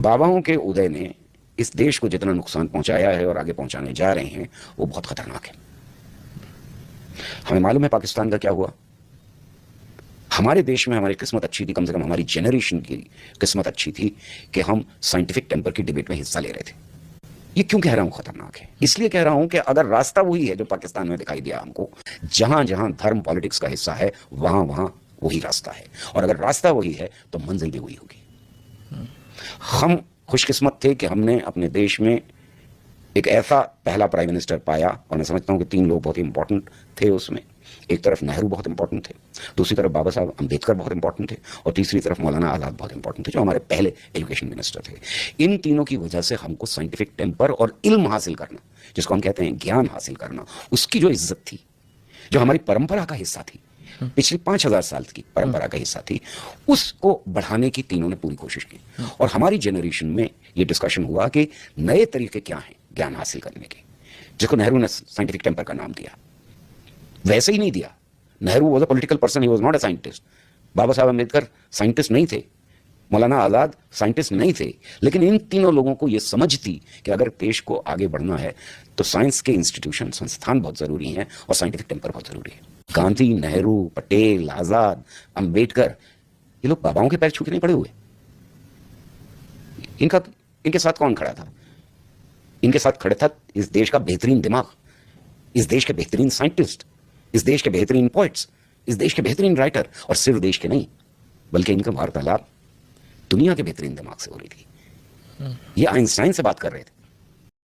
बाबाओं के उदय ने इस देश को जितना नुकसान पहुंचाया है और आगे पहुंचाने जा रहे हैं वो बहुत खतरनाक है। हमें मालूम है पाकिस्तान का क्या हुआ। हमारे देश में हमारी किस्मत अच्छी थी, कम से कम हमारी जनरेशन की किस्मत अच्छी थी कि हम साइंटिफिक टेम्पर की डिबेट में हिस्सा ले रहे थे। ये क्यों कह रहा हूं खतरनाक है? इसलिए कह रहा हूं कि अगर रास्ता वही है जो पाकिस्तान में दिखाई दिया हमको, जहां जहां धर्म पॉलिटिक्स का हिस्सा है वहां वहां वही रास्ता है, और अगर रास्ता वही है तो मंजिल भी वही होगी। हम खुशकिस्मत थे कि हमने अपने देश में एक ऐसा पहला प्राइम मिनिस्टर पाया, और मैं समझता हूं कि 3 लोग बहुत ही इंपॉर्टेंट थे उसमें। एक तरफ नेहरू बहुत इंपॉर्टेंट थे, दूसरी तरफ बाबा साहब अंबेडकर बहुत इंपॉर्टेंट थे, और तीसरी तरफ मौलाना आजाद बहुत इंपॉर्टेंट थे, जो हमारे पहले एजुकेशन मिनिस्टर थे। इन तीनों की वजह से हमको साइंटिफिक टेम्पर और इल्म हासिल करना, जिसको हम कहते हैं ज्ञान हासिल करना, उसकी जो इज्जत थी, जो हमारी परंपरा का हिस्सा थी, पिछली 5000 साल की परंपरा का हिस्सा थी, उसको बढ़ाने की तीनों ने पूरी कोशिश की। और हमारी जनरेशन में ये डिस्कशन हुआ कि नए तरीके क्या हैं ज्ञान हासिल करने के, जिसको नेहरू ने साइंटिफिक टेम्पर का नाम दिया। वैसे ही नहीं दिया। Nehru was a political person, he was not a scientist. Baba Saheb Ambedkar scientist नहीं थे, मौलाना आजाद साइंटिस्ट नहीं थे, लेकिन इन तीनों लोगों को यह समझ थी कि अगर देश को आगे बढ़ना है तो साइंस के इंस्टीट्यूशन, संस्थान बहुत जरूरी हैं और साइंटिफिक टेम्पर बहुत जरूरी है। गांधी, नेहरू, पटेल, आजाद, अंबेडकर, ये लोग बाबाओं के पैर छू के नहीं पड़े हुए। इनके साथ कौन खड़ा था? इनके साथ खड़े था इस देश का बेहतरीन दिमाग, इस देश के बेहतरीन साइंटिस्ट, इस देश के बेहतरीन पोइट्स, इस देश के बेहतरीन राइटर, और सिर्फ देश के नहीं बल्कि इनका वार्तालाप दुनिया के बेहतरीन दिमाग से हो रही थी। ये आइंस्टाइन से बात कर रहे थे।